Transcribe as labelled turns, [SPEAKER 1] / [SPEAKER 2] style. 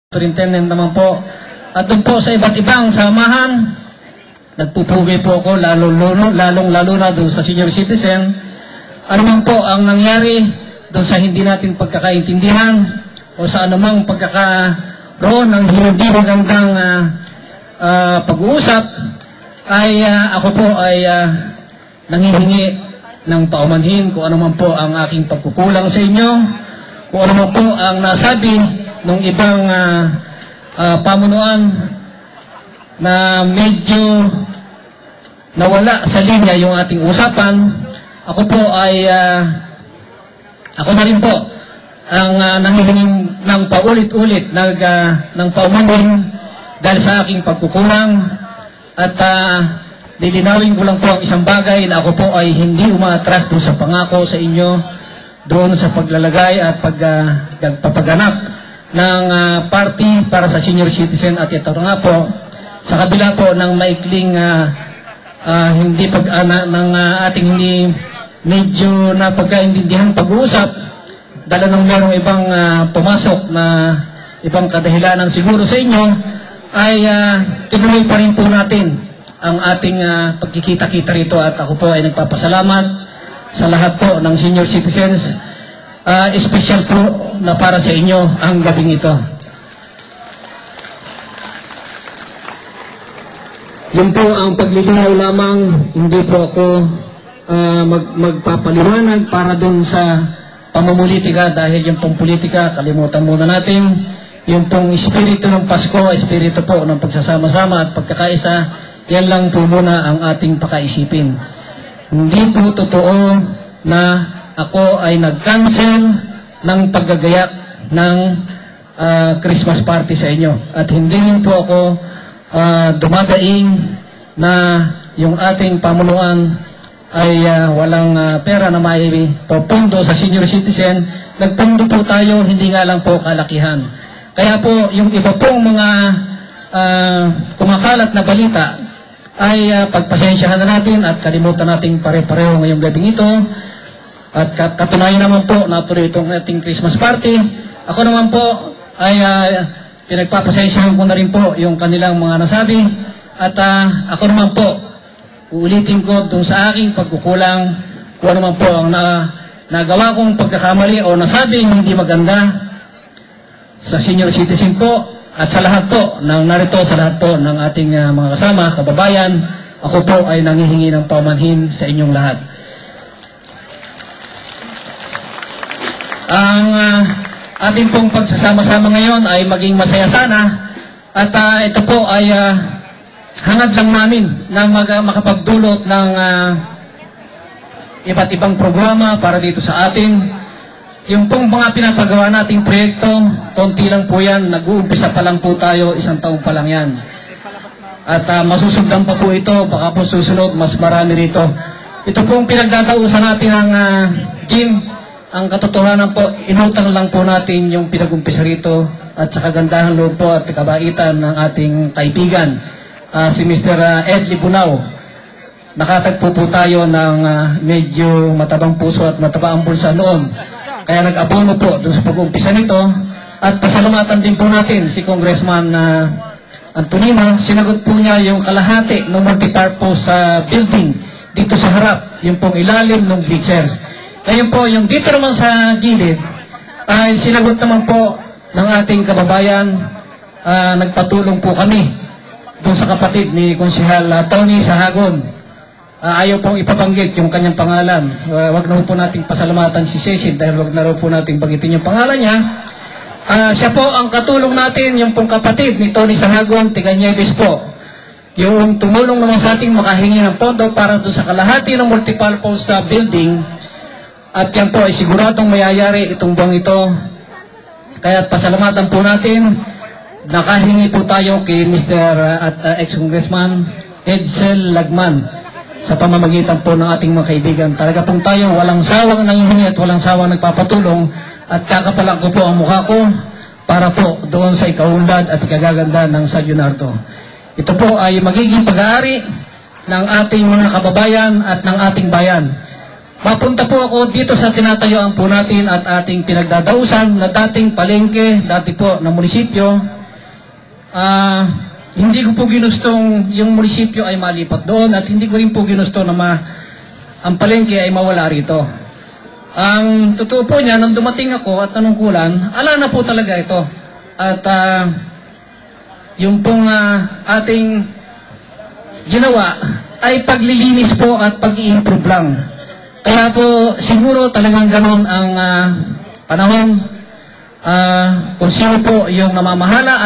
[SPEAKER 1] Superintendent naman po. At doon po sa iba't ibang samahan, nagpupugay po ako lalong-lalo na doon sa senior citizen. Ano man po ang nangyari doon sa hindi natin pagkakaintindihan o sa anumang pagkakaroon ng hindi magandang pag-uusap, ay ako po ay nanghihingi ng paumanhin kung ano man po ang aking pagkukulang sa inyo, kung ano man po ang nasabi ng ibang pamunuan na medyo nawala sa linya yung ating usapan. Ako po ay ako na rin po ang nanghihiling ng paulit-ulit ng paumanhin dahil sa aking pagkukulang, at lilinawin ko lang po ang isang bagay na ako po ay hindi umaatras doon sa pangako sa inyo doon sa paglalagay at pagpapaganap ng party para sa senior citizen. At ito nga po, sa kabila po ng maikling hindi ng ating hindi medyo napagkaintindihan pag-uusap, dala ng merong ibang pumasok na ibang kadahilanan siguro sa inyo, ay tinuloy pa rin po natin ang ating pagkikita-kita rito. At ako po ay nagpapasalamat sa lahat po ng senior citizens. Special po na para sa inyo ang gabing ito. Yun po ang paglilinaw lamang, hindi po ako magpapaliwanag para doon sa pamumulitika, dahil yung pong politika, kalimutan muna natin. Yung pong espiritu ng Pasko, espiritu po ng pagsasama-sama at pagkakaisa, yan lang po muna ang ating pakaisipin. Hindi po totoo na ako ay nag-cancel ng paggagayak ng Christmas party sa inyo. At hindi rin po ako dumadaing na yung ating pamunuan ay walang pera na may pupundo sa senior citizen. Nagpundo po tayo, hindi nga lang po kalakihan. Kaya po yung iba pong mga kumakalat na balita ay pagpasensyahan na natin at kalimutan natin pare-pareho ngayong gabing ito. At katunayan naman po na tuloy itong ating Christmas party. Ako naman po ay pinagpapasensyahan ko na rin po yung kanilang mga nasabi. At ako naman po, uulitin ko dun sa aking pagkukulang, kung ano man po ang nagawa kong pagkakamali o nasabing hindi maganda sa senior citizen po at sa lahat po ng narito, sa lahat po ng ating mga kasama, kababayan. Ako po ay nanghihingi ng paumanhin sa inyong lahat. Ang ating pong pagsasama-sama ngayon ay maging masaya sana, at ito po ay hangad lang namin na makapagdulot ng iba't ibang programa para dito sa atin. Yung pong mga pinapagawa nating proyekto, konti lang po yan, nag-uumpisa pa lang po tayo, 1 taon pa lang yan. At masusundan pa po ito, baka po susunod, mas marami rito. Ito pong pinagdadausan natin ng gym. Ang katotohanan po, inutang lang po natin yung pinag-umpisa rito at sa kagandahan loob po at kabaitan ng ating kaibigan, si Mr. Ed Libunao. Nakatagpo po tayo ng medyo matabang puso at matabang bulsa noon. Kaya nag-abono po doon sa pag-umpisa nito. At pasalamatan din po natin si Congressman Antonino. Sinagot po niya yung kalahati ng multipurpose building dito sa harap, yung pong ilalim ng bleachers. Ngayon po, yung dito naman sa gilid, ay sinagot naman po ng ating kababayan. Nagpatulong po kami doon sa kapatid ni Konsehal Tony Sahagon. Ayaw pong ipabanggit yung kanyang pangalan. Wag na po nating pasalamatan si Cecil dahil wag na rin po nating banggitin yung pangalan niya. Siya po ang katulong natin, yung pong kapatid ni Tony Sahagon, Tiganieves po. Yung tumulong naman sa ating makahingi ng pondo para doon sa kalahati ng multipurpose building. At yan po ay siguradong mayayari itong buwang ito. Kaya pasalamatan po natin. Nakahingi po tayo kay Mr. ex-Congressman Edsel Lagman sa pamamagitan po ng ating mga kaibigan. Talaga pong tayo walang sawang nanghihingi at walang sawang nagpapatulong. At kakapalang ko po ang mukha ko para po doon sa ikaunlad at ikagaganda ng San Leonardo. Ito po ay magiging pag-aari ng ating mga kababayan at ng ating bayan. Mapunta po ako dito sa tinatayuan po natin at ating pinagdadausan na dating palengke, dati po na munisipyo. hindi ko po ginustong yung munisipyo ay malipat doon at hindi ko rin po ginusto na ang palengke ay mawala rito. Ang totoo po niya, nung dumating ako at nanungkulan, ala na po talaga ito. At yung pong ating ginawa ay paglilinis po at pag-i-improve lang. Kaya po siguro talagang ganoon ang panahon kung sino po yung namamahala at